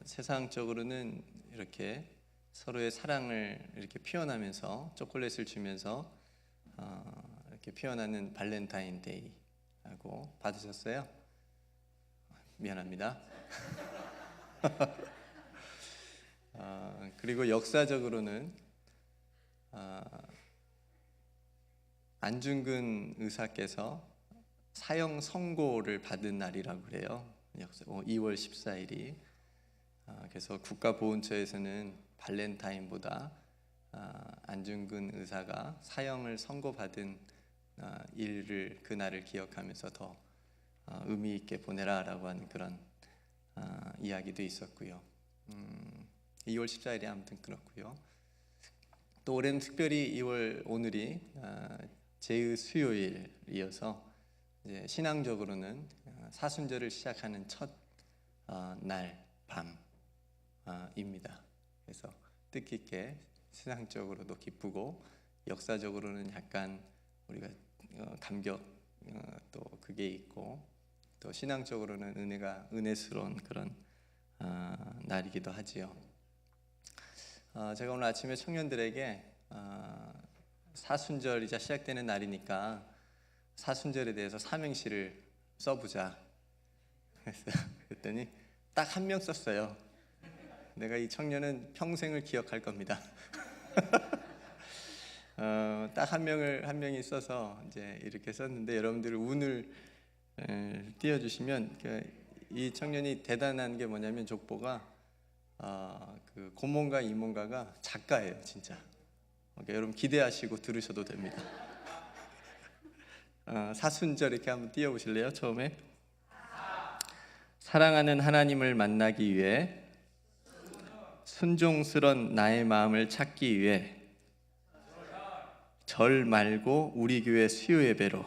세상적으로는 이렇게 서로의 사랑을 이렇게 표현하면서 초콜릿을 주면서 이렇게 표현하는 발렌타인데이라고 받으셨어요? 미안합니다. 그리고 역사적으로는 안중근 의사께서 사형 선고를 받은 날이라고 그래요. 2월 14일이. 그래서 국가보훈처에서는 발렌타인보다 안중근 의사가 사형을 선고받은 일을, 그날을 기억하면서 더 의미 있게 보내라라고 하는 그런 이야기도 있었고요. 2월 14일이 아무튼 그렇고요. 또 올해는 특별히 2월 오늘이 제의 수요일이어서 이제 신앙적으로는 사순절을 시작하는 첫 날 밤입니다. 그래서 뜻깊게 신앙적으로도 기쁘고 역사적으로는 약간 우리가 감격 또 그게 있고 또 신앙적으로는 은혜스러운 그런 날이기도 하지요. 제가 오늘 아침에 청년들에게 사순절이자 시작되는 날이니까 사순절에 대해서 삼행시를 써보자 그랬더니 딱 한 명 썼어요. 내가 이 청년은 평생을 기억할 겁니다. 딱 한 명이 써서 이제 이렇게 썼는데, 여러분들 운을 띄워주시면 이 청년이 대단한 게 뭐냐면 족보가 그 고모가 이모가가 작가예요, 진짜. 그러니까 여러분 기대하시고 들으셔도 됩니다. 사순절 이렇게 한번 띄워보실래요? 처음에 사랑하는 하나님을 만나기 위해, 순종스런 나의 마음을 찾기 위해, 절 말고 우리 교회 수요 예배로.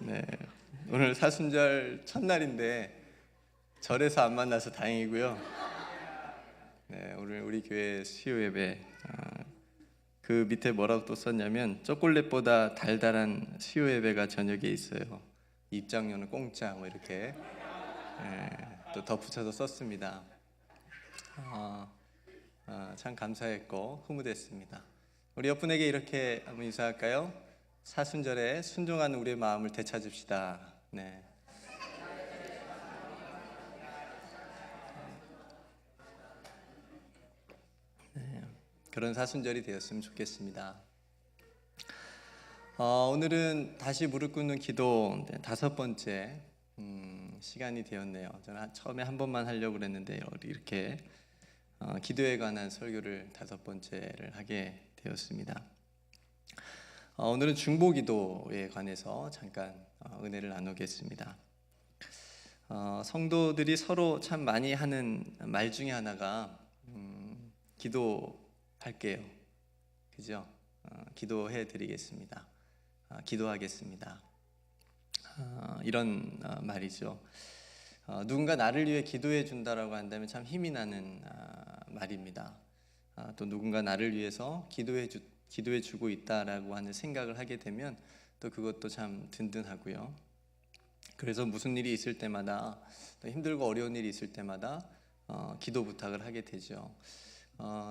네. 오늘 사순절 첫날인데 절에서 안 만나서 다행이고요. 네, 오늘 우리 교회 수요 예배, 그 밑에 뭐라고 또 썼냐면 초콜릿보다 달달한 수요 예배가 저녁에 있어요. 입장료는 공짜, 뭐 이렇게 또 덧붙여서 썼습니다. 참 감사했고 흐뭇했습니다. 우리 옆분에게 이렇게 한번 인사할까요? 사순절에 순종하는 우리의 마음을 되찾읍시다. 네. 그런 사순절이 되었으면 좋겠습니다. 오늘은 다시 무릎 꿇는 기도 5번째 시간이 되었네요. 저는 처음에 한 번만 하려고 그랬는데 이렇게 기도에 관한 설교를 5번째를 하게 되었습니다. 오늘은 중보기도에 관해서 잠깐 은혜를 나누겠습니다. 성도들이 서로 참 많이 하는 말 중에 하나가 기도할게요, 그죠? 기도해 드리겠습니다. 기도하겠습니다. 이런 말이죠. 누군가 나를 위해 기도해 준다라고 한다면 참 힘이 나는 말입니다. 또 누군가 나를 위해서 기도해 주고 있다라고 하는 생각을 하게 되면 또 그것도 참 든든하고요. 그래서 무슨 일이 있을 때마다, 또 힘들고 어려운 일이 있을 때마다 기도 부탁을 하게 되죠.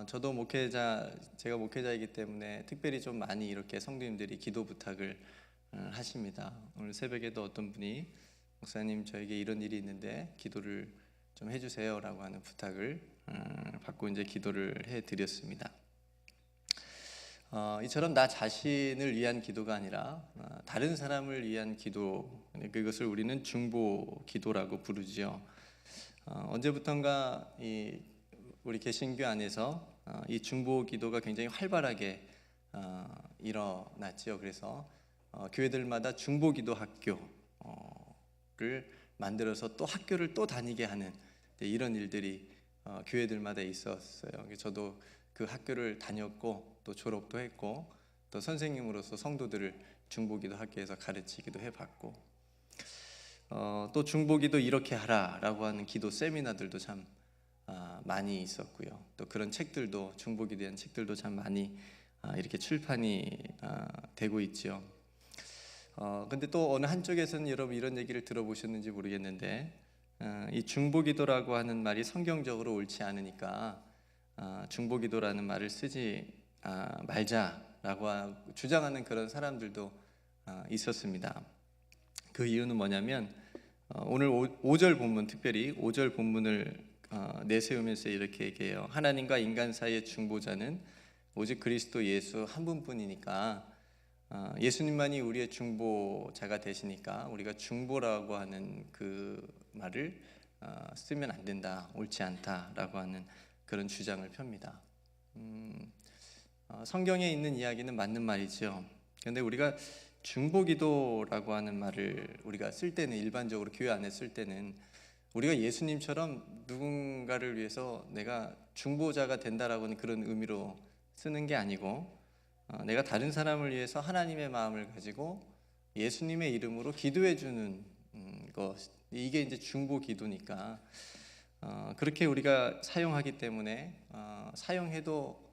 저도 제가 목회자이기 때문에 특별히 좀 많이 이렇게 성도님들이 기도 부탁을 하십니다. 오늘 새벽에도 어떤 분이 목사님, 저에게 이런 일이 있는데 기도를 좀 해주세요 라고 하는 부탁을 받고 이제 기도를 해드렸습니다. 이처럼 나 자신을 위한 기도가 아니라 다른 사람을 위한 기도, 그것을 우리는 중보 기도라고 부르지요. 언제부턴가 우리 개신교 안에서 이 중보 기도가 굉장히 활발하게 일어났지요. 그래서 교회들마다 중보 기도 학교를 만들어서 또 학교를 또 다니게 하는 이런 일들이 교회들마다 있었어요. 저도 그 학교를 다녔고 또 졸업도 했고 또 선생님으로서 성도들을 중보기도 학교에서 가르치기도 해봤고, 또 중보기도 이렇게 하라라고 하는 기도 세미나들도 참 많이 있었고요. 또 그런 책들도, 중보기에 대한 책들도 참 많이 이렇게 출판이 되고 있죠. 근데 또 어느 한쪽에서는 여러분 이런 얘기를 들어보셨는지 모르겠는데 이 중보기도라고 하는 말이 성경적으로 옳지 않으니까 중보기도라는 말을 쓰지 말자라고 주장하는 그런 사람들도 있었습니다. 그 이유는 뭐냐면 오늘 5절 본문, 특별히 5절 본문을 내세우면서 이렇게 얘기해요. 하나님과 인간 사이의 중보자는 오직 그리스도 예수 한 분뿐이니까 예수님만이 우리의 중보자가 되시니까 우리가 중보라고 하는 그 말을 쓰면 안 된다, 옳지 않다라고 하는 그런 주장을 펴니다. 성경에 있는 이야기는 맞는 말이죠. 그런데 우리가 중보기도라고 하는 말을 우리가 쓸 때는, 일반적으로 교회 안에 쓸 때는 우리가 예수님처럼 누군가를 위해서 내가 중보자가 된다라고는 그런 의미로 쓰는 게 아니고 내가 다른 사람을 위해서 하나님의 마음을 가지고 예수님의 이름으로 기도해 주는 것, 이게 이제 중보기도니까 그렇게 우리가 사용하기 때문에 사용해도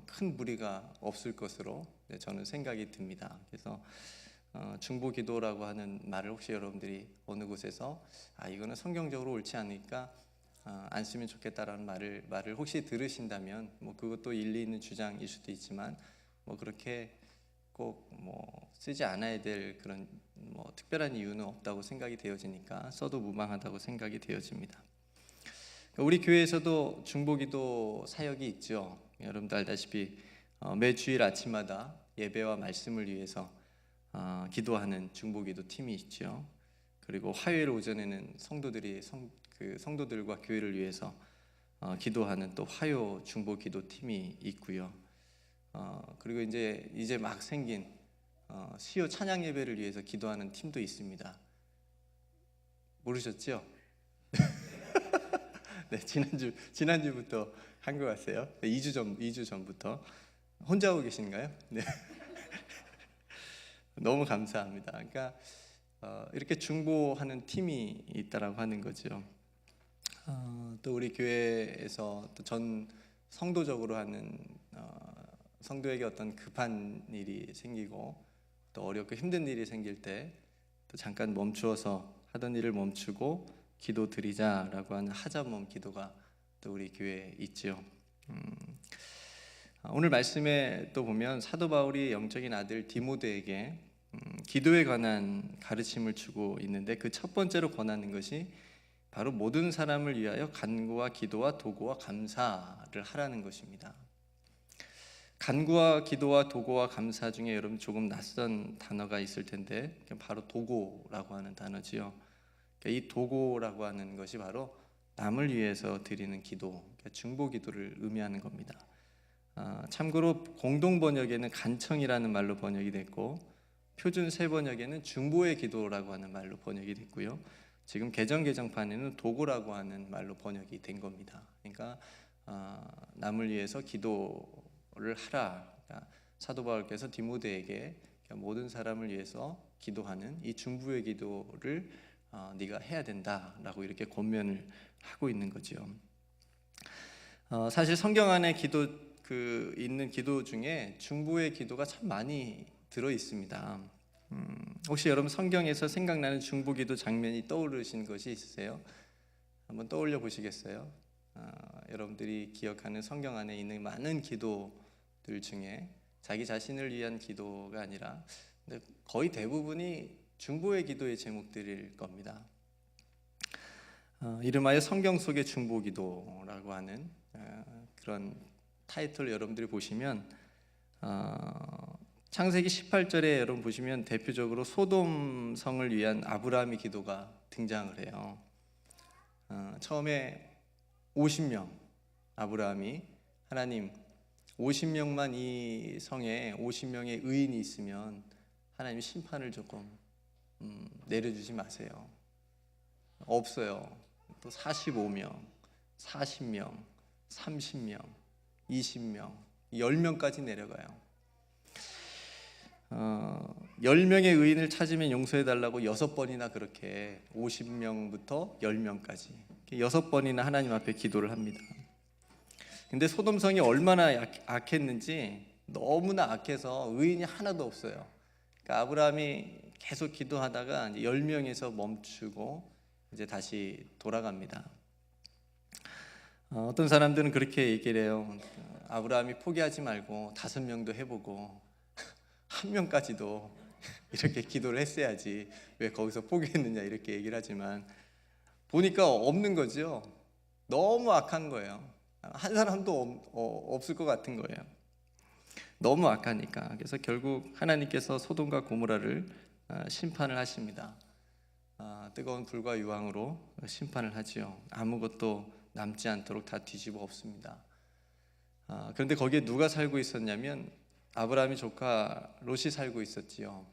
큰 무리가 없을 것으로 저는 생각이 듭니다. 그래서 중보기도라고 하는 말을 혹시 여러분들이 어느 곳에서 이거는 성경적으로 옳지 않으니까 안 쓰면 좋겠다라는 말을 혹시 들으신다면 뭐 그것도 일리 있는 주장일 수도 있지만 뭐 그렇게 꼭 뭐 쓰지 않아야 될 그런 뭐 특별한 이유는 없다고 생각이 되어지니까 써도 무방하다고 생각이 되어집니다. 우리 교회에서도 중보기도 사역이 있죠. 여러분도 알다시피 매 주일 아침마다 예배와 말씀을 위해서 기도하는 중보기도 팀이 있죠. 그리고 화요일 오전에는 성도들과 교회를 위해서 기도하는 또 화요 중보기도 팀이 있고요. 그리고 이제 막 생긴 수요 찬양 예배를 위해서 기도하는 팀도 있습니다. 모르셨죠? 네, 지난주부터 한 것 같아요. 네, 2주 전부터. 혼자 하고 계신가요? 네. 너무 감사합니다. 그러니까 이렇게 중보하는 팀이 있다라고 하는 거죠. 또 우리 교회에서 또 전 성도적으로 하는 성도에게 어떤 급한 일이 생기고 또 어렵고 힘든 일이 생길 때 또 잠깐 멈추어서 하던 일을 멈추고 기도 드리자라고 하는 하자몸 기도가 또 우리 교회에 있죠. 오늘 말씀에 또 보면 사도 바울이 영적인 아들 디모데에게 기도에 관한 가르침을 주고 있는데 그 첫 번째로 권하는 것이 바로 모든 사람을 위하여 간구와 기도와 도구와 감사를 하라는 것입니다. 간구와 기도와 도구와 감사 중에 여러분 조금 낯선 단어가 있을 텐데 바로 도구라고 하는 단어지요. 이 도구라고 하는 것이 바로 남을 위해서 드리는 기도, 중보 기도를 의미하는 겁니다. 참고로 공동 번역에는 간청이라는 말로 번역이 됐고 표준 새 번역에는 중보의 기도라고 하는 말로 번역이 됐고요. 지금 개정판에는 도구라고 하는 말로 번역이 된 겁니다. 그러니까 남을 위해서 기도를 하라. 그러니까 사도 바울께서 디모데에게 모든 사람을 위해서 기도하는 이 중보의 기도를 네가 해야 된다라고 이렇게 권면을 하고 있는 거죠. 사실 성경 안에 있는 기도 중에 중보의 기도가 참 많이 들어 있습니다. 혹시 여러분 성경에서 생각나는 중보기도 장면이 떠오르신 것이 있으세요? 한번 떠올려 보시겠어요? 여러분들이 기억하는 성경 안에 있는 많은 기도들 중에 자기 자신을 위한 기도가 아니라 거의 대부분이 중보의 기도의 제목들일 겁니다. 이름하여 성경 속의 중보기도라고 하는 그런 타이틀 여러분들이 보시면 창세기 18절에 여러분 보시면 대표적으로 소돔 성을 위한 아브라함의 기도가 등장을 해요. 처음에 50명 아브라함이 하나님 50명만 이 성에 50명의 의인이 있으면 하나님 심판을 조금 내려주지 마세요. 없어요. 또 45명, 40명, 30명, 20명, 10명까지 내려가요. 10명의 의인을 찾으면 용서해달라고 6번이나 그렇게 50명부터 10명까지 6번이나 하나님 앞에 기도를 합니다. 근데 소돔성이 얼마나 악했는지 너무나 악해서 의인이 하나도 없어요. 그러니까 그러니까 아브라함이 계속 기도하다가 이제 10명에서 멈추고 이제 다시 돌아갑니다. 어떤 사람들은 그렇게 얘기를 해요. 아브라함이 포기하지 말고 5명도 해보고 1명까지도 이렇게 기도를 했어야지 왜 거기서 포기했느냐 이렇게 얘기를 하지만 보니까 없는 거죠. 너무 악한 거예요. 한 사람도 없을 것 같은 거예요. 너무 악하니까. 그래서 결국 하나님께서 소돔과 고모라를 심판을 하십니다. 뜨거운 불과 유황으로 심판을 하지요. 아무것도 남지 않도록 다 뒤집어 엎습니다. 그런데 거기에 누가 살고 있었냐면 아브라함의 조카 롯이 살고 있었지요.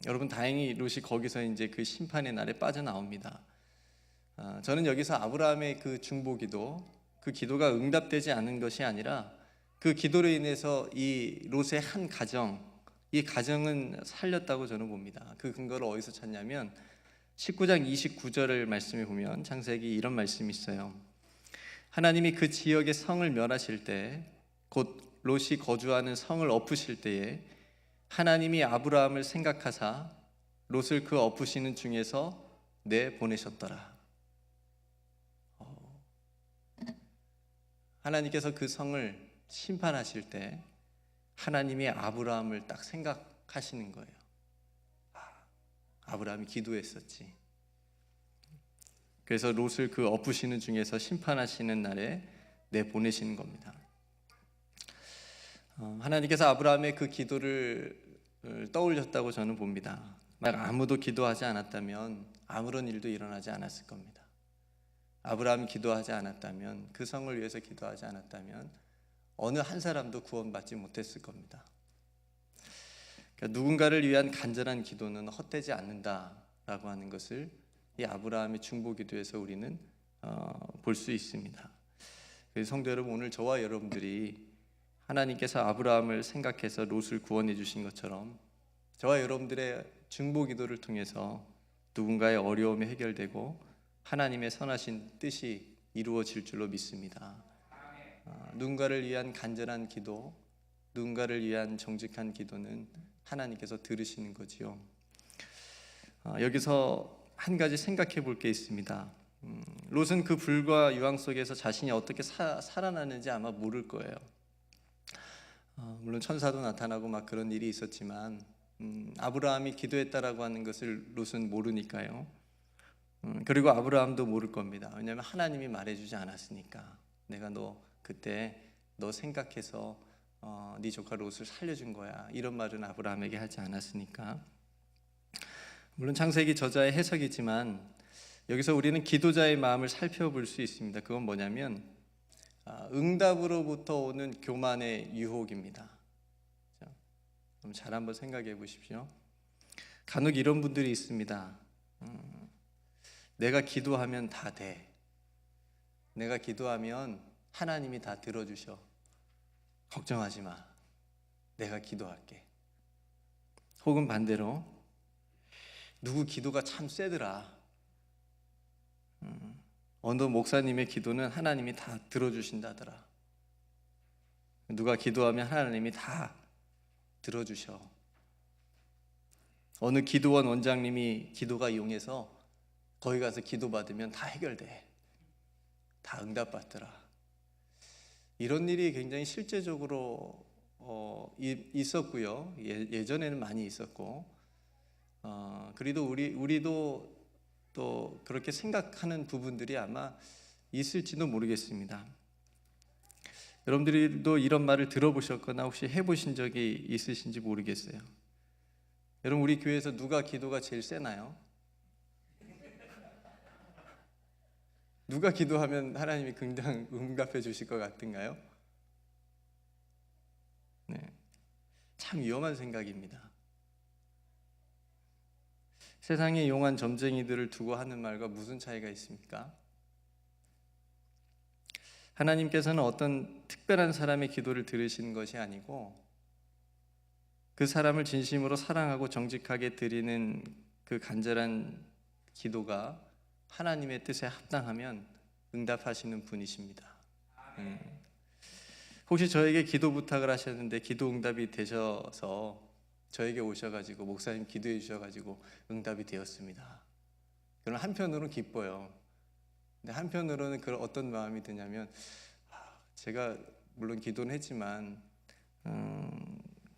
여러분 다행히 롯이 거기서 이제 그 심판의 날에 빠져나옵니다. 저는 여기서 아브라함의 그 중보기도, 그 기도가 응답되지 않은 것이 아니라 그 기도로 인해서 이 롯의 한 가정, 이 가정은 살렸다고 저는 봅니다. 그 근거를 어디서 찾냐면 19장 29절을 말씀해 보면 창세기 이런 말씀이 있어요. 하나님이 그 지역의 성을 멸하실 때, 곧 롯이 거주하는 성을 엎으실 때에 하나님이 아브라함을 생각하사 롯을 그 엎으시는 중에서 내보내셨더라. 하나님께서 그 성을 심판하실 때 하나님이 아브라함을 딱 생각하시는 거예요. 아브라함이 기도했었지. 그래서 롯을 그 엎으시는 중에서 심판하시는 날에 내보내시는 겁니다. 하나님께서 아브라함의 그 기도를 떠올렸다고 저는 봅니다. 만약 아무도 기도하지 않았다면 아무런 일도 일어나지 않았을 겁니다. 아브라함이 기도하지 않았다면, 그 성을 위해서 기도하지 않았다면 어느 한 사람도 구원받지 못했을 겁니다. 그러니까 누군가를 위한 간절한 기도는 헛되지 않는다라고 하는 것을 이 아브라함의 중보기도에서 우리는 볼 수 있습니다. 그래서 성도 여러분, 오늘 저와 여러분들이 하나님께서 아브라함을 생각해서 롯을 구원해 주신 것처럼 저와 여러분들의 중보기도를 통해서 누군가의 어려움이 해결되고 하나님의 선하신 뜻이 이루어질 줄로 믿습니다. 누군가를 위한 간절한 기도, 누군가를 위한 정직한 기도는 하나님께서 들으시는 거지요. 여기서 한 가지 생각해 볼 게 있습니다. 롯은 그 불과 유황 속에서 자신이 어떻게 살아나는지 아마 모를 거예요. 물론 천사도 나타나고 막 그런 일이 있었지만 아브라함이 기도했다라고 하는 것을 롯은 모르니까요. 그리고 아브라함도 모를 겁니다. 왜냐하면 하나님이 말해주지 않았으니까. 내가 너 그때 너 생각해서 네 조카 롯을 살려준 거야, 이런 말은 아브라함에게 하지 않았으니까. 물론 창세기 저자의 해석이지만 여기서 우리는 기도자의 마음을 살펴볼 수 있습니다. 그건 뭐냐면 응답으로부터 오는 교만의 유혹입니다. 그럼 잘 한번 생각해 보십시오. 간혹 이런 분들이 있습니다. 내가 기도하면 다 돼. 내가 기도하면 하나님이 다 들어주셔. 걱정하지 마. 내가 기도할게. 혹은 반대로 누구 기도가 참 세더라. 어느 목사님의 기도는 하나님이 다 들어주신다더라. 누가 기도하면 하나님이 다 들어주셔. 어느 기도원 원장님이 기도가 용해서 거기 가서 기도받으면 다 해결돼. 다 응답받더라. 이런 일이 굉장히 실제적으로 있었고요. 예전에는 많이 있었고, 그래도 우리도 또 그렇게 생각하는 부분들이 아마 있을지도 모르겠습니다. 여러분들도 이런 말을 들어보셨거나 혹시 해보신 적이 있으신지 모르겠어요. 여러분, 우리 교회에서 누가 기도가 제일 세나요? 누가 기도하면 하나님이 응답해 주실 것 같은가요? 네, 참 위험한 생각입니다. 세상의 용한 점쟁이들을 두고 하는 말과 무슨 차이가 있습니까? 하나님께서는 어떤 특별한 사람의 기도를 들으시는 것이 아니고 그 사람을 진심으로 사랑하고 정직하게 드리는 그 간절한 기도가 하나님의 뜻에 합당하면 응답하시는 분이십니다. 혹시 저에게 기도 부탁을 하셨는데 기도 응답이 되셔서 저에게 오셔가지고 목사님 기도해 주셔가지고 응답이 되었습니다. 그럼 한편으로는 기뻐요. 근데 한편으로는 그런 어떤 마음이 드냐면 제가 물론 기도는 했지만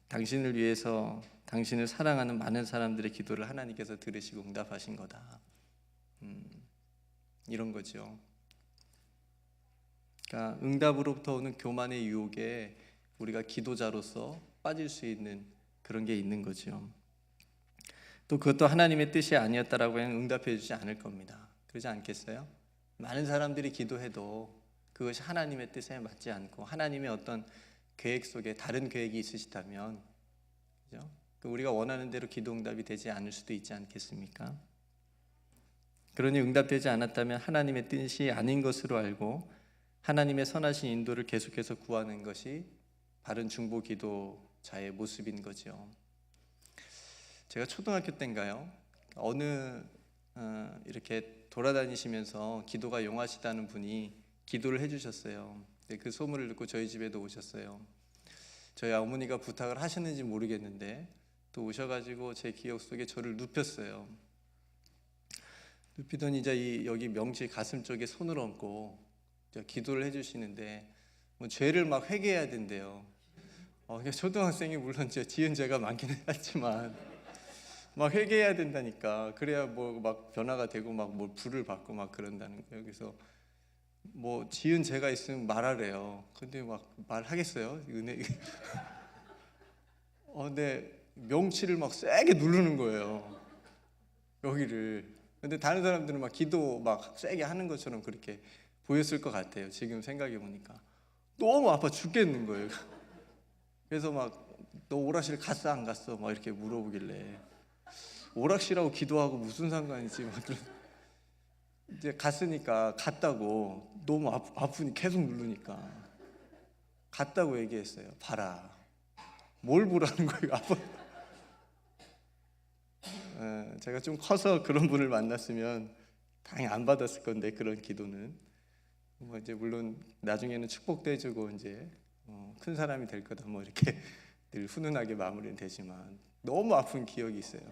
당신을 위해서 당신을 사랑하는 많은 사람들의 기도를 하나님께서 들으시고 응답하신 거다. 이런 거죠. 그러니까 응답으로부터 오는 교만의 유혹에 우리가 기도자로서 빠질 수 있는 그런 게 있는 거죠. 또 그것도 하나님의 뜻이 아니었다라고 하면 응답해 주지 않을 겁니다. 그러지 않겠어요? 많은 사람들이 기도해도 그것이 하나님의 뜻에 맞지 않고 하나님의 어떤 계획 속에 다른 계획이 있으시다면, 그죠? 우리가 원하는 대로 기도 응답이 되지 않을 수도 있지 않겠습니까? 그러니 응답되지 않았다면 하나님의 뜻이 아닌 것으로 알고 하나님의 선하신 인도를 계속해서 구하는 것이 바른 중보 기도자의 모습인 거죠. 제가 초등학교 때인가요? 어느 이렇게 돌아다니시면서 기도가 용하시다는 분이 기도를 해주셨어요. 그 소문을 듣고 저희 집에도 오셨어요. 저희 어머니가 부탁을 하셨는지 모르겠는데 또 오셔가지고 제 기억 속에 저를 눕혔어요. 눕히더니 이제 여기 명치 가슴 쪽에 손을 얹고 기도를 해주시는데 뭐 죄를 막 회개해야 된대요. 초등학생이 물론 지은 죄가 많기는 하지만 막 회개해야 된다니까. 그래야 뭐 막 변화가 되고 막 뭐 불을 받고 막 그런다는 거예요. 그래서 뭐 지은 죄가 있으면 말하래요. 근데 막 말하겠어요? 은혜. 근데 명치를 막 세게 누르는 거예요. 여기를. 근데 다른 사람들은 막 기도 막 세게 하는 것처럼 그렇게 보였을 것 같아요. 지금 생각해 보니까 너무 아파 죽겠는 거예요. 그래서 막 너 오락실 갔어 안 갔어? 막 이렇게 물어보길래 오락실하고 기도하고 무슨 상관이지? 막 이제 갔으니까 갔다고 너무 아프니 계속 누르니까 갔다고 얘기했어요. 봐라. 뭘 보라는 거예요? 아파. 제가 좀 커서 그런 분을 만났으면 당연히 안 받았을 건데 그런 기도는 뭐 이제 물론 나중에는 축복도 해주고 이제 큰 사람이 될 거다 뭐 이렇게 늘 훈훈하게 마무리는 되지만 너무 아픈 기억이 있어요.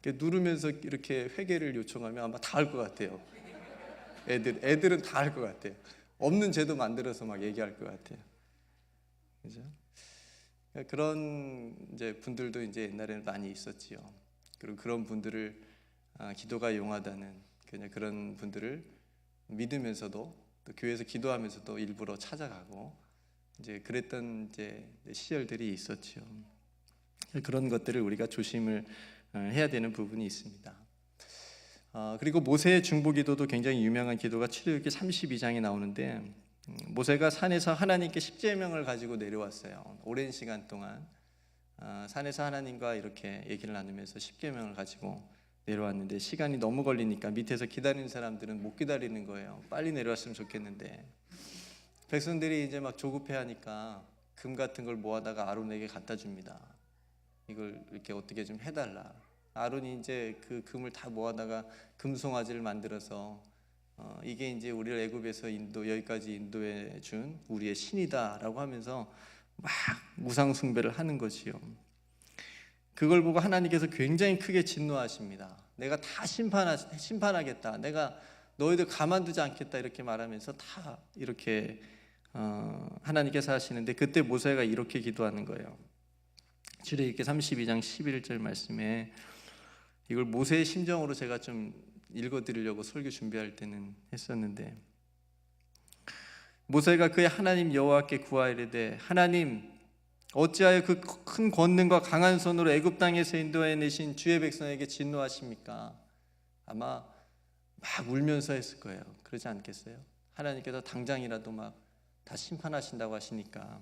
누르면서 이렇게 회개를 요청하면 아마 다 할 것 같아요. 애들은 다 할 것 같아요. 없는 죄도 만들어서 막 얘기할 것 같아요. 그죠? 그런 이제 분들도 이제 옛날에는 많이 있었지요. 그리고 그런 분들을 기도가 용하다는 그런 분들을 믿으면서도 또 교회에서 기도하면서도 일부러 찾아가고 이제 그랬던 이제 시절들이 있었죠. 그런 것들을 우리가 조심을 해야 되는 부분이 있습니다. 그리고 모세의 중보기도도 굉장히 유명한 기도가 출애굽기 32장에 나오는데 모세가 산에서 하나님께 십계명을 가지고 내려왔어요. 오랜 시간 동안 산에서 하나님과 이렇게 얘기를 나누면서 십계명을 가지고 내려왔는데 시간이 너무 걸리니까 밑에서 기다리는 사람들은 못 기다리는 거예요. 빨리 내려왔으면 좋겠는데 백성들이 이제 막 조급해하니까 금 같은 걸 모아다가 아론에게 갖다 줍니다. 이걸 이렇게 어떻게 좀 해달라. 아론이 이제 그 금을 다 모아다가 금송아지를 만들어서 이게 이제 우리를 애굽에서 여기까지 인도해 준 우리의 신이다라고 하면서 막 우상 숭배를 하는 거지요. 그걸 보고 하나님께서 굉장히 크게 진노하십니다. 내가 다 심판하겠다. 내가 너희들 가만두지 않겠다 이렇게 말하면서 다 이렇게 하나님께서 하시는데 그때 모세가 이렇게 기도하는 거예요. 출애굽기 32장 11절 말씀에 이걸 모세의 심정으로 제가 좀 읽어드리려고 설교 준비할 때는 했었는데 모세가 그의 하나님 여호와께 구하이르되 하나님 어찌하여 그 큰 권능과 강한 손으로 애굽 땅에서 인도해내신 주의 백성에게 진노하십니까? 아마 막 울면서 했을 거예요. 그러지 않겠어요? 하나님께서 당장이라도 막 다 심판하신다고 하시니까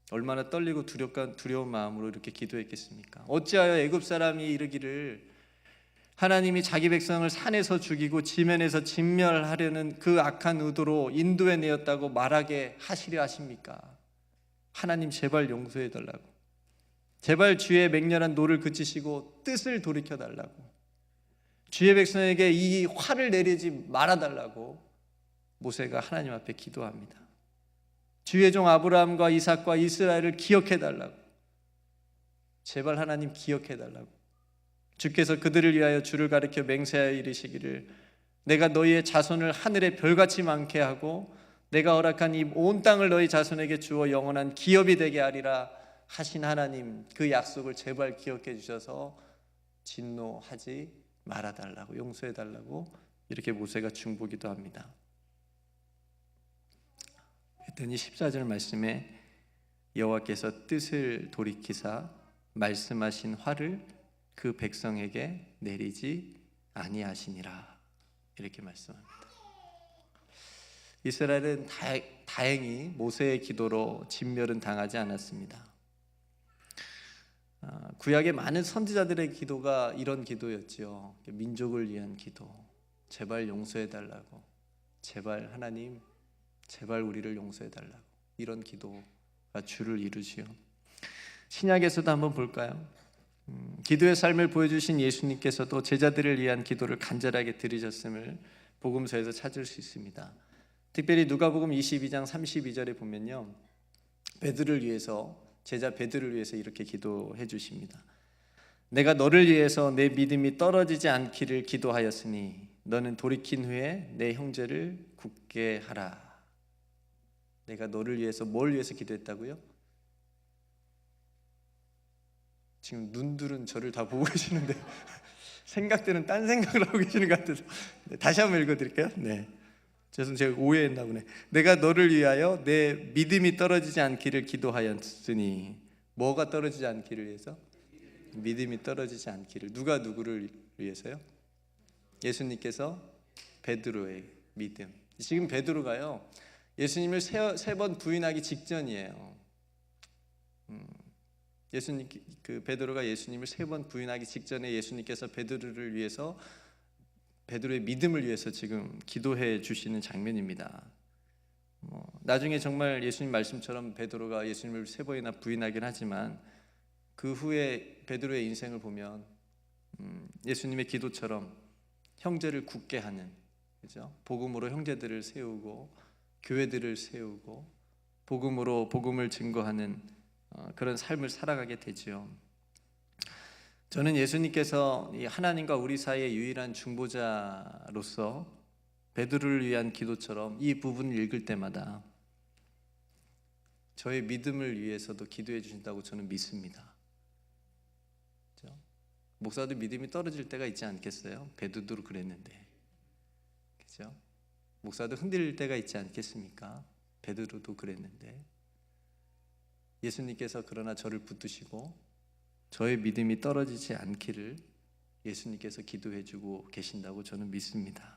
얼마나 떨리고 두려운 마음으로 이렇게 기도했겠습니까? 어찌하여 애굽 사람이 이르기를 하나님이 자기 백성을 산에서 죽이고 지면에서 진멸하려는 그 악한 의도로 인도해 내었다고 말하게 하시려 하십니까? 하나님 제발 용서해 달라고, 제발 주의 맹렬한 노를 그치시고 뜻을 돌이켜 달라고, 주의 백성에게 이 화를 내리지 말아 달라고 모세가 하나님 앞에 기도합니다. 주의 종 아브라함과 이삭과 이스라엘을 기억해 달라고. 제발 하나님 기억해 달라고. 주께서 그들을 위하여 주를 가리켜 맹세하여 이르시기를 내가 너희의 자손을 하늘의 별같이 많게 하고 내가 허락한 이 온 땅을 너희 자손에게 주어 영원한 기업이 되게 하리라 하신 하나님, 그 약속을 제발 기억해 주셔서 진노하지 말아달라고, 용서해달라고 이렇게 모세가 중보기도 합니다. 그랬더니 14절 말씀에 여호와께서 뜻을 돌이키사 말씀하신 화를 그 백성에게 내리지 아니하시니라 이렇게 말씀합니다. 이스라엘은 다행히 모세의 기도로 진멸은 당하지 않았습니다. 구약의 많은 선지자들의 기도가 이런 기도였지요. 민족을 위한 기도, 제발 용서해달라고, 제발 하나님 제발 우리를 용서해달라고, 이런 기도가 주를 이루지요. 신약에서도 한번 볼까요? 기도의 삶을 보여주신 예수님께서도 제자들을 위한 기도를 간절하게 드리셨음을 복음서에서 찾을 수 있습니다. 특별히 누가복음 22장 32절에 보면요, 베드로를 위해서, 제자 베드로를 위해서 이렇게 기도해 주십니다. 내가 너를 위해서 내 믿음이 떨어지지 않기를 기도하였으니 너는 돌이킨 후에 내 형제를 굳게 하라. 내가 너를 위해서 뭘 위해서 기도했다고요? 지금 눈들은 저를 다 보고 계시는데 생각들은 딴 생각을 하고 계시는 것 같아서 다시 한번 읽어드릴게요. 네, 죄송, 제가 오해했나 보네. 내가 너를 위하여 내 믿음이 떨어지지 않기를 기도하였으니, 뭐가 떨어지지 않기를 위해서? 믿음이 떨어지지 않기를. 누가 누구를 위해서요? 예수님께서 베드로의 믿음. 지금 베드로가요, 예수님을 세 번 부인하기 직전이에요. 베드로가 예수님을 3번 부인하기 직전에 예수님께서 베드로를 위해서, 베드로의 믿음을 위해서 지금 기도해 주시는 장면입니다. 나중에 정말 예수님 말씀처럼 베드로가 예수님을 3번이나 부인하긴 하지만 그 후에 베드로의 인생을 보면 예수님의 기도처럼 형제를 굳게 하는, 그죠? 복음으로 형제들을 세우고 교회들을 세우고 복음으로 복음을 증거하는 그런 삶을 살아가게 되죠. 저는 예수님께서 하나님과 우리 사이의 유일한 중보자로서 베드로를 위한 기도처럼 이 부분을 읽을 때마다 저의 믿음을 위해서도 기도해 주신다고 저는 믿습니다. 그렇죠? 목사도 믿음이 떨어질 때가 있지 않겠어요? 베드로도 그랬는데, 그렇죠? 목사도 흔들릴 때가 있지 않겠습니까? 베드로도 그랬는데, 예수님께서 그러나 저를 붙드시고 저의 믿음이 떨어지지 않기를 예수님께서 기도해 주고 계신다고 저는 믿습니다.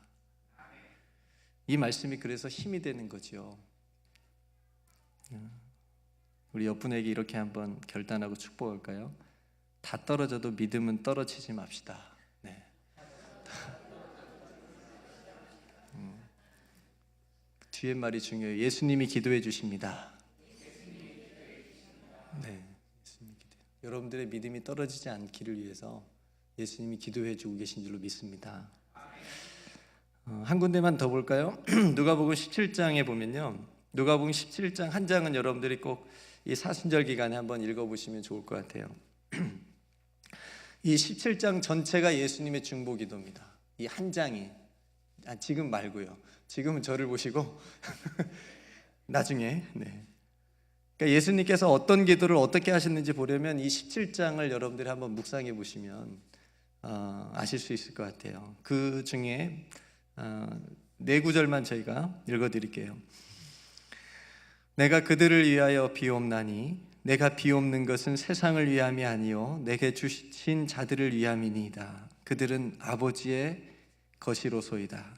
이 말씀이 그래서 힘이 되는 거죠. 우리 옆분에게 이렇게 한번 결단하고 축복할까요? 다 떨어져도 믿음은 떨어지지 맙시다. 네. 뒤에 말이 중요해요. 예수님이 기도해 주십니다. 네, 예수님이 여러분들의 믿음이 떨어지지 않기를 위해서 예수님이 기도해 주고 계신 줄로 믿습니다. 한 군데만 더 볼까요? 누가복음 17장에 보면요, 누가복음 17장 한 장은 여러분들이 꼭 이 사순절 기간에 한번 읽어보시면 좋을 것 같아요. 이 17장 전체가 예수님의 중보기도입니다. 이 한 장이, 지금 말고요. 지금은 저를 보시고 나중에. 네. 그러니까 예수님께서 어떤 기도를 어떻게 하셨는지 보려면 이 17장을 여러분들이 한번 묵상해 보시면 아실 수 있을 것 같아요. 그 중에 4구절만 저희가 읽어드릴게요. 내가 그들을 위하여 비옵나니 내가 비옵는 것은 세상을 위함이 아니요 내게 주신 자들을 위함이니이다. 그들은 아버지의 것이로소이다.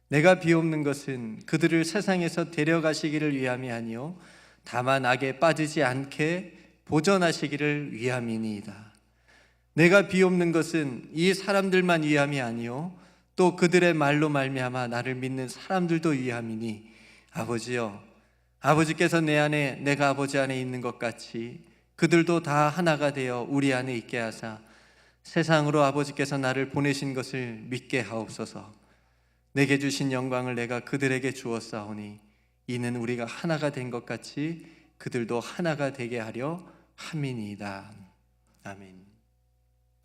내가 비옵는 것은 그들을 세상에서 데려가시기를 위함이 아니요 다만 악에 빠지지 않게 보전하시기를 위함이니이다. 내가 비옵는 것은 이 사람들만 위함이 아니요 또 그들의 말로 말미암아 나를 믿는 사람들도 위함이니 아버지여, 아버지께서 내 안에 내가 아버지 안에 있는 것 같이 그들도 다 하나가 되어 우리 안에 있게 하사 세상으로 아버지께서 나를 보내신 것을 믿게 하옵소서. 내게 주신 영광을 내가 그들에게 주었사오니 이는 우리가 하나가 된 것 같이 그들도 하나가 되게 하려 함이니이다. 아멘.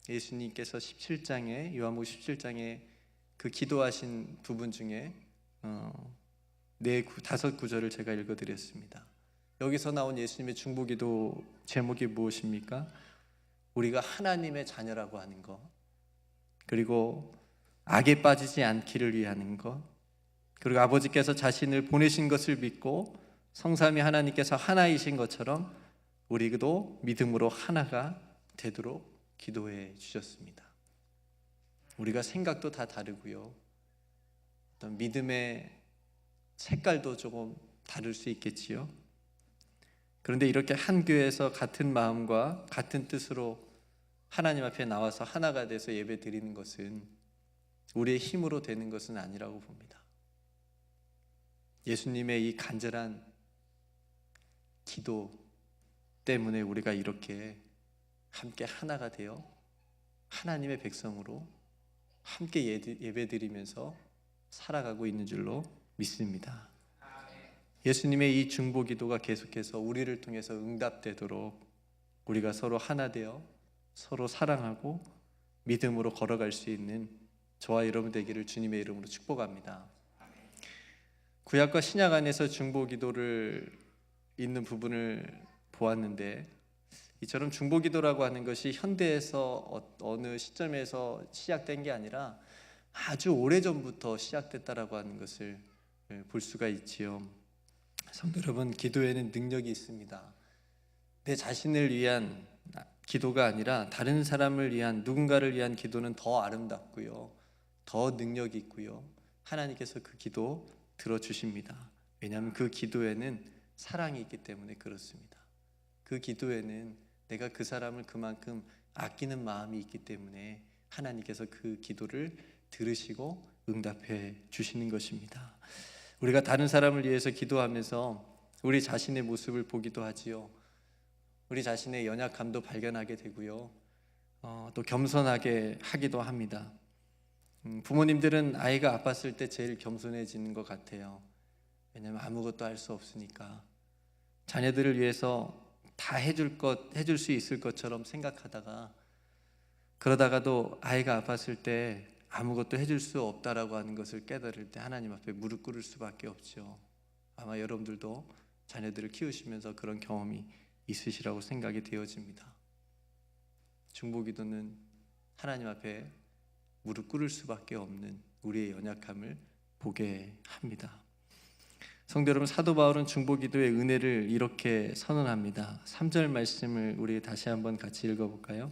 예수님께서 17장에 요한복음 17장에 그 기도하신 부분 중에 다섯 구절을 제가 읽어드렸습니다. 여기서 나온 예수님의 중보기도 제목이 무엇입니까? 우리가 하나님의 자녀라고 하는 것, 그리고 악에 빠지지 않기를 위하는 것, 그리고 아버지께서 자신을 보내신 것을 믿고 성삼위 하나님께서 하나이신 것처럼 우리도 믿음으로 하나가 되도록 기도해 주셨습니다. 우리가 생각도 다 다르고요, 어떤 믿음의 색깔도 조금 다를 수 있겠지요. 그런데 이렇게 한 교회에서 같은 마음과 같은 뜻으로 하나님 앞에 나와서 하나가 돼서 예배 드리는 것은 우리의 힘으로 되는 것은 아니라고 봅니다. 예수님의 이 간절한 기도 때문에 우리가 이렇게 함께 하나가 되어 하나님의 백성으로 함께 예배드리면서 살아가고 있는 줄로 믿습니다. 예수님의 이 중보기도가 계속해서 우리를 통해서 응답되도록 우리가 서로 하나 되어 서로 사랑하고 믿음으로 걸어갈 수 있는 저와 여러분 되기를 주님의 이름으로 축복합니다. 구약과 신약 안에서 중보기도를 있는 부분을 보았는데, 이처럼 중보기도라고 하는 것이 현대에서 어느 시점에서 시작된 게 아니라 아주 오래전부터 시작됐다라고 하는 것을 볼 수가 있지요. 성도 여러분, 기도에는 능력이 있습니다. 내 자신을 위한 기도가 아니라 다른 사람을 위한, 누군가를 위한 기도는 더 아름답고요, 더 능력이 있고요, 하나님께서 그 기도 들어주십니다. 왜냐하면 그 기도에는 사랑이 있기 때문에 그렇습니다. 그 기도에는 내가 그 사람을 그만큼 아끼는 마음이 있기 때문에 하나님께서 그 기도를 들으시고 응답해 주시는 것입니다. 우리가 다른 사람을 위해서 기도하면서 우리 자신의 모습을 보기도 하지요. 우리 자신의 연약함도 발견하게 되고요, 또 겸손하게 하기도 합니다. 부모님들은 아이가 아팠을 때 제일 겸손해지는 것 같아요. 왜냐하면 아무것도 할 수 없으니까 자녀들을 위해서 다 해줄 수 있을 것처럼 생각하다가, 그러다가도 아이가 아팠을 때 아무것도 해줄 수 없다라고 하는 것을 깨달을 때 하나님 앞에 무릎 꿇을 수밖에 없죠. 아마 여러분들도 자녀들을 키우시면서 그런 경험이 있으시라고 생각이 되어집니다. 중보기도는 하나님 앞에 무릎 꿇을 수밖에 없는 우리의 연약함을 보게 합니다. 성도 여러분, 사도 바울은 중보기도의 은혜를 이렇게 선언합니다. 3절 말씀을 우리 다시 한번 같이 읽어볼까요?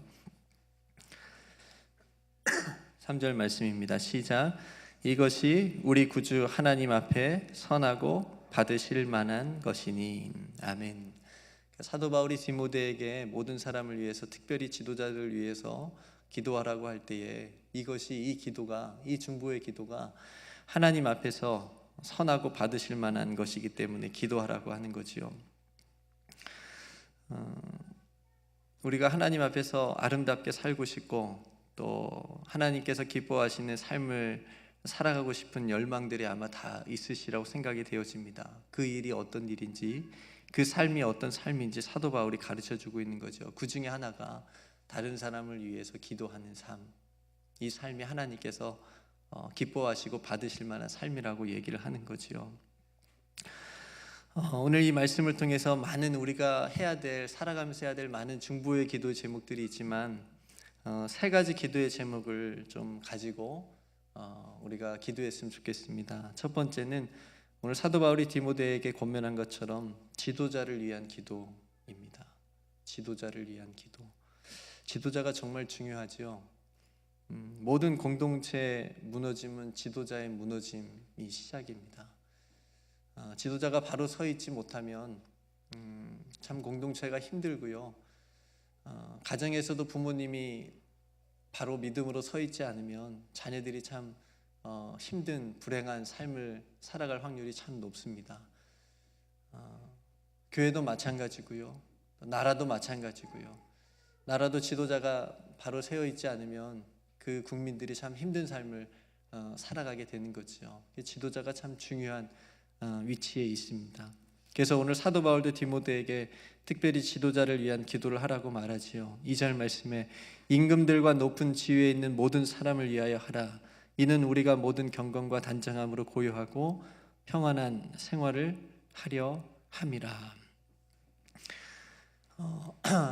3절 말씀입니다. 시작. 이것이 우리 구주 하나님 앞에 선하고 받으실 만한 것이니. 아멘. 사도 바울이 디모데에게 모든 사람을 위해서, 특별히 지도자를 위해서 기도하라고 할 때에 이 기도가, 이 중보의 기도가 하나님 앞에서 선하고 받으실 만한 것이기 때문에 기도하라고 하는 거지요. 우리가 하나님 앞에서 아름답게 살고 싶고 또 하나님께서 기뻐하시는 삶을 살아가고 싶은 열망들이 아마 다 있으시라고 생각이 되어집니다. 그 일이 어떤 일인지, 그 삶이 어떤 삶인지 사도 바울이 가르쳐주고 있는 거죠. 그 중에 하나가 다른 사람을 위해서 기도하는 삶, 이 삶이 하나님께서 기뻐하시고 받으실 만한 삶이라고 얘기를 하는 거지요. 오늘 이 말씀을 통해서 많은 우리가 살아가면서 해야 될 많은 중보의 기도 제목들이 있지만 세 가지 기도의 제목을 좀 가지고 우리가 기도했으면 좋겠습니다. 첫 번째는 오늘 사도 바울이 디모데에게 권면한 것처럼 지도자를 위한 기도입니다. 지도자를 위한 기도. 지도자가 정말 중요하죠. 모든 공동체 무너짐은 지도자의 무너짐이 시작입니다. 지도자가 바로 서 있지 못하면 참 공동체가 힘들고요, 가정에서도 부모님이 바로 믿음으로 서 있지 않으면 자녀들이 참 힘든 불행한 삶을 살아갈 확률이 참 높습니다. 교회도 마찬가지고요, 나라도 마찬가지고요. 나라도 지도자가 바로 세워 있지 않으면 그 국민들이 참 힘든 삶을 살아가게 되는 거죠. 지도자가 참 중요한 위치에 있습니다. 그래서 오늘 사도 바울도 디모데에게 특별히 지도자를 위한 기도를 하라고 말하지요. 2절 말씀에 임금들과 높은 지위에 있는 모든 사람을 위하여 하라. 이는 우리가 모든 경건과 단정함으로 고요하고 평안한 생활을 하려 함이라.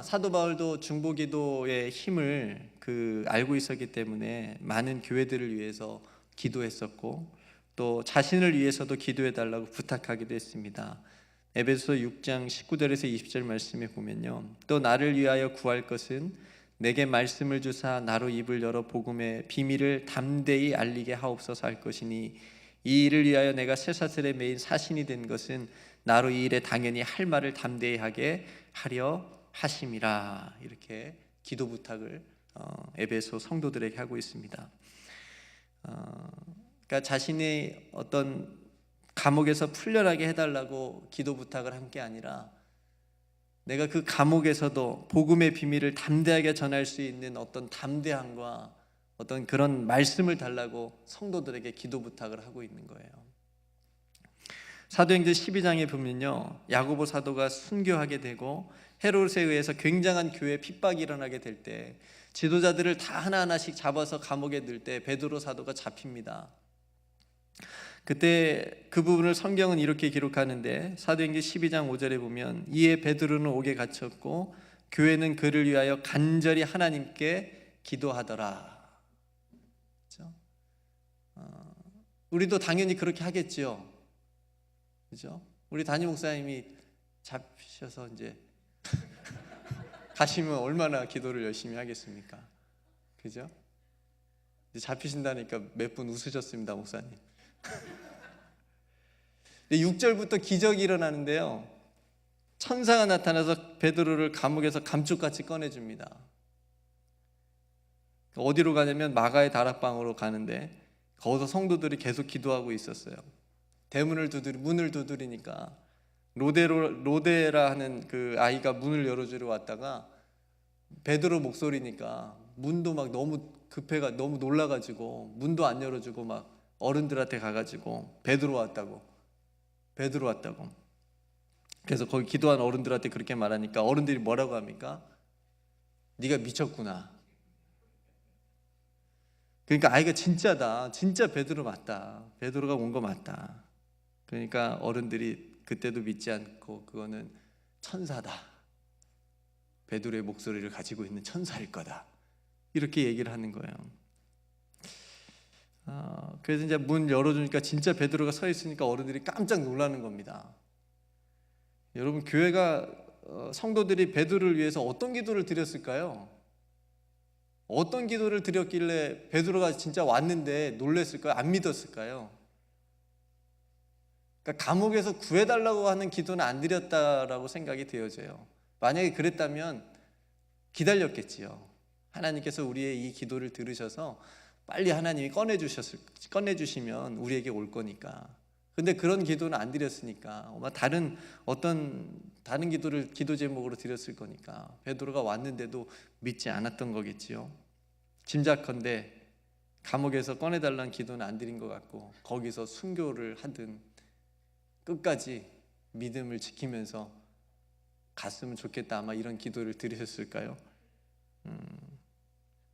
사도 바울도 중보기도의 힘을 알고 있었기 때문에 많은 교회들을 위해서 기도했었고 또 자신을 위해서도 기도해 달라고 부탁하기도 했습니다. 에베소 6장 19절에서 20절 말씀에 보면요, 또 나를 위하여 구할 것은 내게 말씀을 주사 나로 입을 열어 복음의 비밀을 담대히 알리게 하옵소서 할 것이니 이 일을 위하여 내가 쇠사슬에 매인 사신이 된 것은 나로 이 일에 당연히 할 말을 담대히 하게 하려 하심이라. 이렇게 기도 부탁을 에베소 성도들에게 하고 있습니다. 그러니까 자신의 어떤 감옥에서 풀려나게 해달라고 기도 부탁을 한 게 아니라 내가 그 감옥에서도 복음의 비밀을 담대하게 전할 수 있는 어떤 담대함과 어떤 그런 말씀을 달라고 성도들에게 기도 부탁을 하고 있는 거예요. 사도행전 12장에 보면요, 야고보 사도가 순교하게 되고 헤롯에 의해서 굉장한 교회 핍박이 일어나게 될 때 지도자들을 다 하나하나씩 잡아서 감옥에 넣을 때 베드로 사도가 잡힙니다. 그때 그 부분을 성경은 이렇게 기록하는데 사도행전 12장 5절에 보면 이에 베드로는 옥에 갇혔고 교회는 그를 위하여 간절히 하나님께 기도하더라. 그렇죠? 우리도 당연히 그렇게 하겠죠. 그렇죠? 우리 담임 목사님이 잡히셔서 이제 가시면 얼마나 기도를 열심히 하겠습니까? 그죠? 이제 잡히신다니까 몇 분 웃으셨습니다, 목사님. 6절부터 기적이 일어나는데요, 천사가 나타나서 베드로를 감옥에서 감쪽같이 꺼내줍니다. 어디로 가냐면 마가의 다락방으로 가는데 거기서 성도들이 계속 기도하고 있었어요. 문을 두드리니까 로데라 하는 그 아이가 문을 열어주러 왔다가 베드로 목소리니까 문도 막 너무 급해가 너무 놀라가지고 문도 안 열어주고 막 어른들한테 가가지고 베드로 왔다고. 그래서 거기 기도한 어른들한테 그렇게 말하니까 어른들이 뭐라고 합니까? 네가 미쳤구나. 그러니까 아이가 진짜다. 진짜 베드로 맞다. 베드로가 온 거 맞다. 그러니까 어른들이 그때도 믿지 않고 그거는 천사다. 베드로의 목소리를 가지고 있는 천사일 거다. 이렇게 얘기를 하는 거예요. 그래서 이제 문 열어주니까 진짜 베드로가 서 있으니까 어른들이 깜짝 놀라는 겁니다. 여러분, 교회가 성도들이 베드로를 위해서 어떤 기도를 드렸을까요? 어떤 기도를 드렸길래 베드로가 진짜 왔는데 놀랬을까요? 안 믿었을까요? 그러니까 감옥에서 구해달라고 하는 기도는 안 드렸다라고 생각이 되어져요. 만약에 그랬다면 기다렸겠지요. 하나님께서 우리의 이 기도를 들으셔서 빨리 하나님이 꺼내주시면 우리에게 올 거니까. 근데 그런 기도는 안 드렸으니까 아마 다른 기도 제목으로 드렸을 거니까 베드로가 왔는데도 믿지 않았던 거겠지요. 짐작컨대 감옥에서 꺼내달라는 기도는 안 드린 것 같고 거기서 순교를 하든 끝까지 믿음을 지키면서 갔으면 좋겠다, 아마 이런 기도를 드리셨을까요?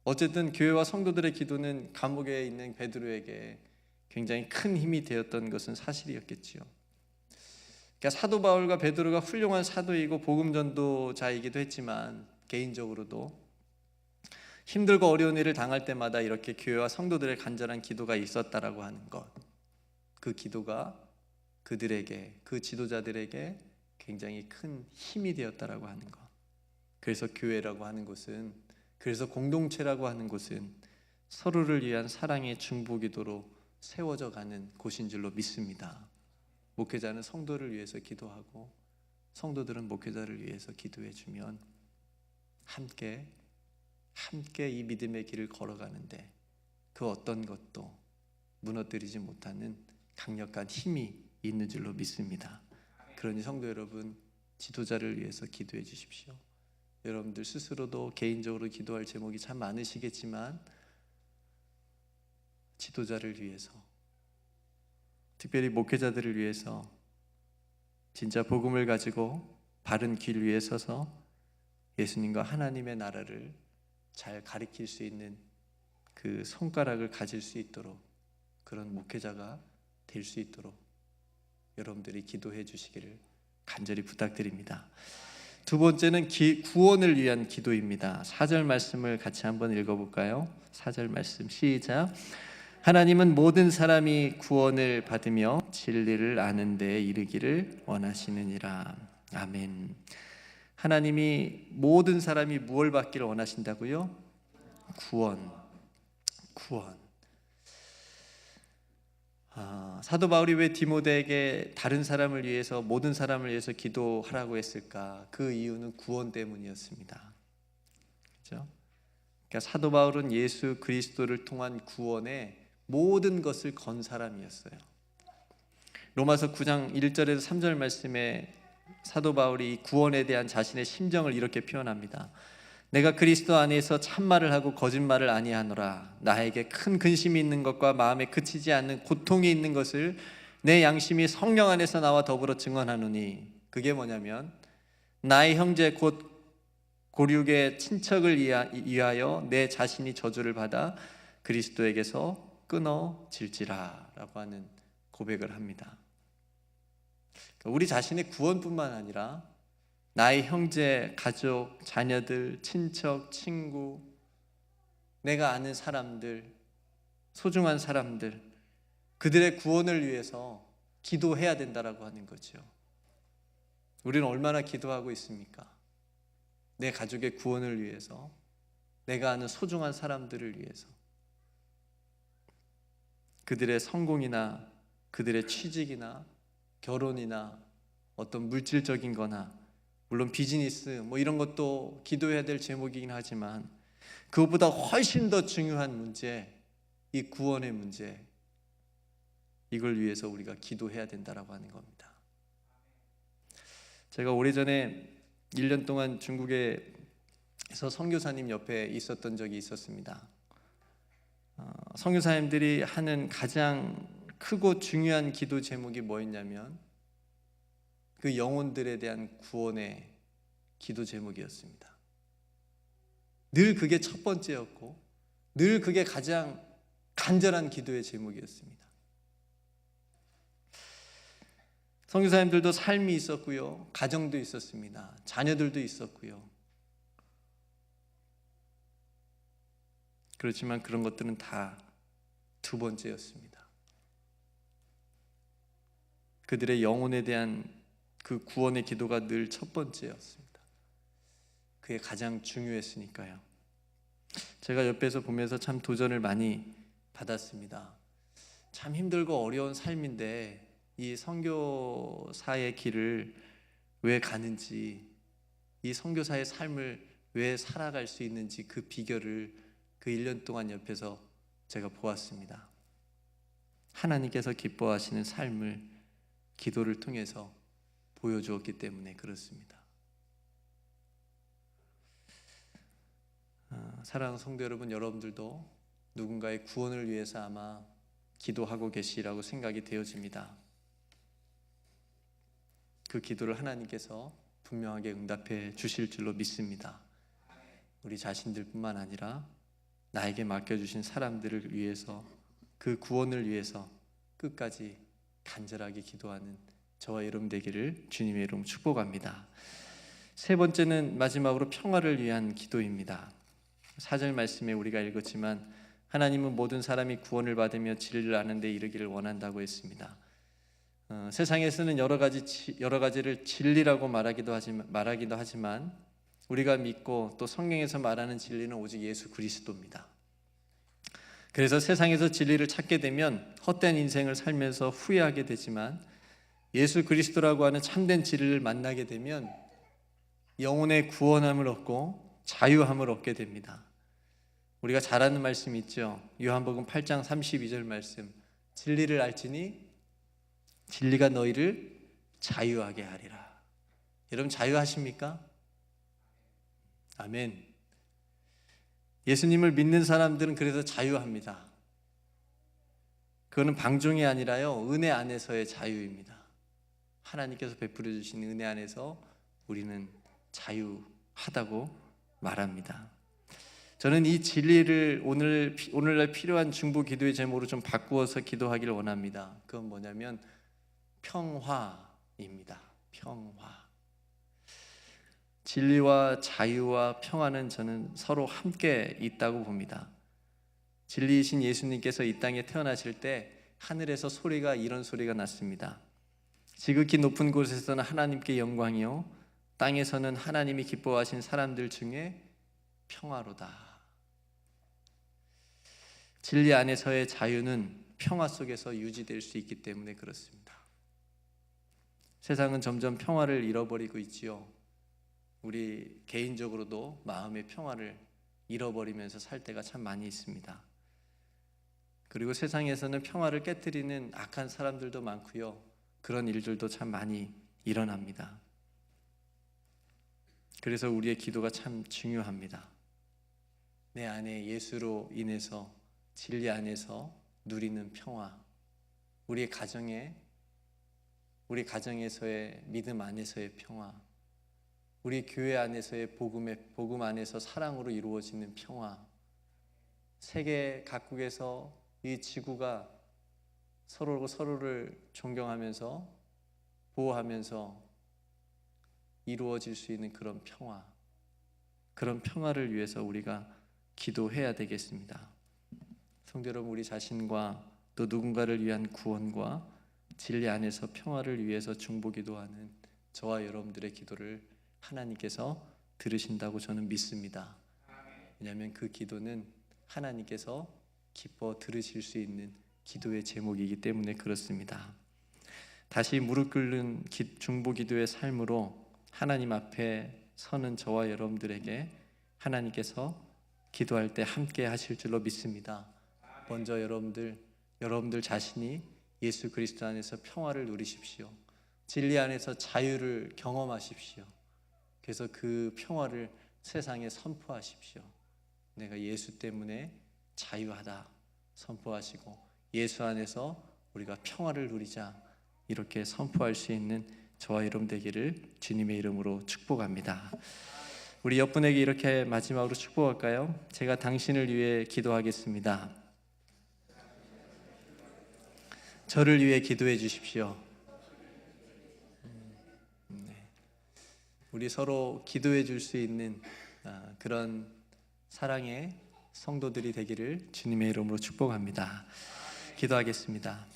어쨌든 교회와 성도들의 기도는 감옥에 있는 베드로에게 굉장히 큰 힘이 되었던 것은 사실이었겠지요. 그러니까 사도 바울과 베드로가 훌륭한 사도이고 복음 전도자이기도 했지만 개인적으로도 힘들고 어려운 일을 당할 때마다 이렇게 교회와 성도들의 간절한 기도가 있었다라고 하는 것, 그 기도가 그들에게, 그 지도자들에게 굉장히 큰 힘이 되었다라고 하는 것. 그래서 교회라고 하는 곳은, 그래서 공동체라고 하는 곳은 서로를 위한 사랑의 중보기도로 세워져 가는 곳인 줄로 믿습니다. 목회자는 성도를 위해서 기도하고 성도들은 목회자를 위해서 기도해 주면 함께 이 믿음의 길을 걸어가는데 그 어떤 것도 무너뜨리지 못하는 강력한 힘이 있는 줄로 믿습니다. 그러니 성도 여러분, 지도자를 위해서 기도해 주십시오. 여러분들 스스로도 개인적으로 기도할 제목이 참 많으시겠지만 지도자를 위해서, 특별히 목회자들을 위해서, 진짜 복음을 가지고 바른 길 위에 서서 예수님과 하나님의 나라를 잘 가리킬 수 있는 그 손가락을 가질 수 있도록, 그런 목회자가 될 수 있도록 여러분들이 기도해 주시기를 간절히 부탁드립니다. 두 번째는 구원을 위한 기도입니다. 4절 말씀을 같이 한번 읽어볼까요? 4절 말씀 시작. 하나님은 모든 사람이 구원을 받으며 진리를 아는 데에 이르기를 원하시느니라. 아멘. 하나님이 모든 사람이 무엇을 받기를 원하신다고요? 구원. 사도 바울이 왜 디모데에게 다른 사람을 위해서, 모든 사람을 위해서 기도하라고 했을까? 그 이유는 구원 때문이었습니다. 그렇죠? 그러니까 사도 바울은 예수 그리스도를 통한 구원에 모든 것을 건 사람이었어요. 로마서 9장 1절에서 3절 말씀에 사도 바울이 구원에 대한 자신의 심정을 이렇게 표현합니다. 내가 그리스도 안에서 참말을 하고 거짓말을 아니하노라. 나에게 큰 근심이 있는 것과 마음에 그치지 않는 고통이 있는 것을 내 양심이 성령 안에서 나와 더불어 증언하노니, 그게 뭐냐면 나의 형제 곧 고륙의 친척을 위하여 내 자신이 저주를 받아 그리스도에게서 끊어질지라 라고 하는 고백을 합니다. 우리 자신의 구원뿐만 아니라 나의 형제, 가족, 자녀들, 친척, 친구, 내가 아는 사람들, 소중한 사람들, 그들의 구원을 위해서 기도해야 된다라고 하는 거죠. 우리는 얼마나 기도하고 있습니까? 내 가족의 구원을 위해서, 내가 아는 소중한 사람들을 위해서, 그들의 성공이나 그들의 취직이나 결혼이나 어떤 물질적인 거나, 물론 비즈니스 뭐 이런 것도 기도해야 될 제목이긴 하지만 그것보다 훨씬 더 중요한 문제, 이 구원의 문제, 이걸 위해서 우리가 기도해야 된다라고 하는 겁니다. 제가 오래전에 1년 동안 중국에서 선교사님 옆에 있었던 적이 있었습니다. 선교사님들이 하는 가장 크고 중요한 기도 제목이 뭐였냐면 그 영혼들에 대한 구원의 기도 제목이었습니다. 늘 그게 첫 번째였고 늘 그게 가장 간절한 기도의 제목이었습니다. 선교사님들도 삶이 있었고요, 가정도 있었습니다. 자녀들도 있었고요. 그렇지만 그런 것들은 다 두 번째였습니다. 그들의 영혼에 대한 그 구원의 기도가 늘 첫 번째였습니다. 그게 가장 중요했으니까요. 제가 옆에서 보면서 참 도전을 많이 받았습니다. 참 힘들고 어려운 삶인데 이 선교사의 길을 왜 가는지, 이 선교사의 삶을 왜 살아갈 수 있는지 그 비결을 그 1년 동안 옆에서 제가 보았습니다. 하나님께서 기뻐하시는 삶을 기도를 통해서 보여주었기 때문에 그렇습니다. 사랑하는 성도 여러분, 여러분들도 누군가의 구원을 위해서 아마 기도하고 계시라고 생각이 되어집니다. 그 기도를 하나님께서 분명하게 응답해 주실 줄로 믿습니다. 우리 자신들뿐만 아니라 나에게 맡겨주신 사람들을 위해서, 그 구원을 위해서 끝까지 간절하게 기도하는 저와 여러분 되기를 주님의 이름으로 축복합니다. 세 번째는 마지막으로 평화를 위한 기도입니다. 4절 말씀에 우리가 읽었지만 하나님은 모든 사람이 구원을 받으며 진리를 아는 데 이르기를 원한다고 했습니다. 세상에서는 여러 가지를 진리라고 말하기도 하지만 우리가 믿고 또 성경에서 말하는 진리는 오직 예수 그리스도입니다. 그래서 세상에서 진리를 찾게 되면 헛된 인생을 살면서 후회하게 되지만 예수 그리스도라고 하는 참된 진리를 만나게 되면 영혼의 구원함을 얻고 자유함을 얻게 됩니다. 우리가 잘 아는 말씀이 있죠. 요한복음 8장 32절 말씀, 진리를 알지니 진리가 너희를 자유하게 하리라. 여러분 자유하십니까? 아멘. 예수님을 믿는 사람들은 그래서 자유합니다. 그거는 방종이 아니라요, 은혜 안에서의 자유입니다. 하나님께서 베풀어 주신 은혜 안에서 우리는 자유하다고 말합니다. 저는 이 진리를 오늘날 필요한 중보 기도의 제목으로 좀 바꾸어서 기도하기를 원합니다. 그건 뭐냐면 평화입니다. 평화. 진리와 자유와 평화는 저는 서로 함께 있다고 봅니다. 진리이신 예수님께서 이 땅에 태어나실 때 하늘에서 이런 소리가 났습니다. 지극히 높은 곳에서는 하나님께 영광이요, 땅에서는 하나님이 기뻐하신 사람들 중에 평화로다. 진리 안에서의 자유는 평화 속에서 유지될 수 있기 때문에 그렇습니다. 세상은 점점 평화를 잃어버리고 있지요. 우리 개인적으로도 마음의 평화를 잃어버리면서 살 때가 참 많이 있습니다. 그리고 세상에서는 평화를 깨트리는 악한 사람들도 많고요, 그런 일들도 참 많이 일어납니다. 그래서 우리의 기도가 참 중요합니다. 내 안에 예수로 인해서 진리 안에서 누리는 평화, 우리 가정에서의 믿음 안에서의 평화, 우리 교회 안에서의 복음 안에서 사랑으로 이루어지는 평화, 세계 각국에서 이 지구가 서로를 존경하면서 보호하면서 이루어질 수 있는 그런 평화를 위해서 우리가 기도해야 되겠습니다. 성도 여러분, 우리 자신과 또 누군가를 위한 구원과 진리 안에서 평화를 위해서 중보기도하는 저와 여러분들의 기도를 하나님께서 들으신다고 저는 믿습니다. 왜냐하면 그 기도는 하나님께서 기뻐 들으실 수 있는 기도의 제목이기 때문에 그렇습니다. 다시 무릎 꿇는 중보기도의 삶으로 하나님 앞에 서는 저와 여러분들에게 하나님께서 기도할 때 함께 하실 줄로 믿습니다. 먼저 여러분들 자신이 예수 그리스도 안에서 평화를 누리십시오. 진리 안에서 자유를 경험하십시오. 그래서 그 평화를 세상에 선포하십시오. 내가 예수 때문에 자유하다 선포하시고, 예수 안에서 우리가 평화를 누리자 이렇게 선포할 수 있는 저와 여러분 되기를 주님의 이름으로 축복합니다. 우리 옆분에게 이렇게 마지막으로 축복할까요? 제가 당신을 위해 기도하겠습니다. 저를 위해 기도해 주십시오. 우리 서로 기도해 줄 수 있는 그런 사랑의 성도들이 되기를 주님의 이름으로 축복합니다. 기도하겠습니다.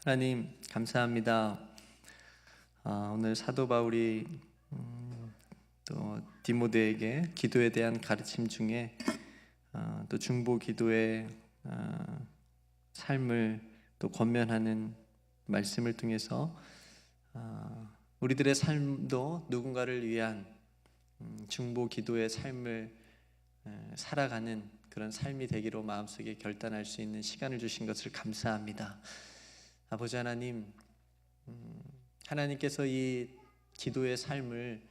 하나님 감사합니다. 오늘 사도 바울이 또 디모데에게 기도에 대한 가르침 중에 또 중보 기도의 삶을 또 권면하는 말씀을 통해서 우리들의 삶도 누군가를 위한 중보 기도의 삶을 살아가는 그런 삶이 되기로 마음속에 결단할 수 있는 시간을 주신 것을 감사합니다. 아버지 하나님, 하나님께서 이 기도의 삶을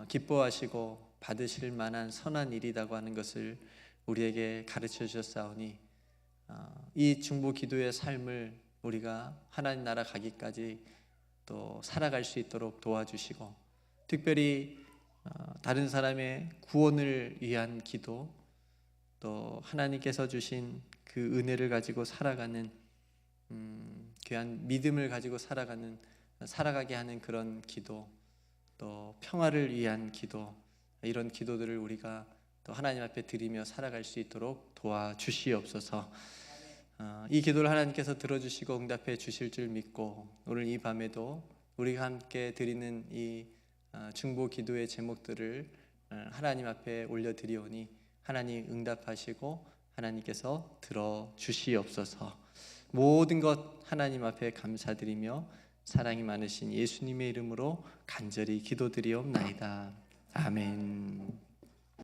기뻐하시고 받으실 만한 선한 일이라고 하는 것을 우리에게 가르쳐 주셨사오니 이 중보 기도의 삶을 우리가 하나님 나라 가기까지 또 살아갈 수 있도록 도와주시고, 특별히 다른 사람의 구원을 위한 기도, 또 하나님께서 주신 그 은혜를 가지고 살아가는 귀한 믿음을 가지고 살아가게 하는 그런 기도, 또 평화를 위한 기도, 이런 기도들을 우리가 또 하나님 앞에 드리며 살아갈 수 있도록 도와주시옵소서. 이 기도를 하나님께서 들어주시고 응답해 주실 줄 믿고, 오늘 이 밤에도 우리가 함께 드리는 이 중보 기도의 제목들을 하나님 앞에 올려드리오니 하나님 응답하시고 하나님께서 들어주시옵소서. 모든 것 하나님 앞에 감사드리며 사랑이 많으신 예수님의 이름으로 간절히 기도드리옵나이다. 아멘.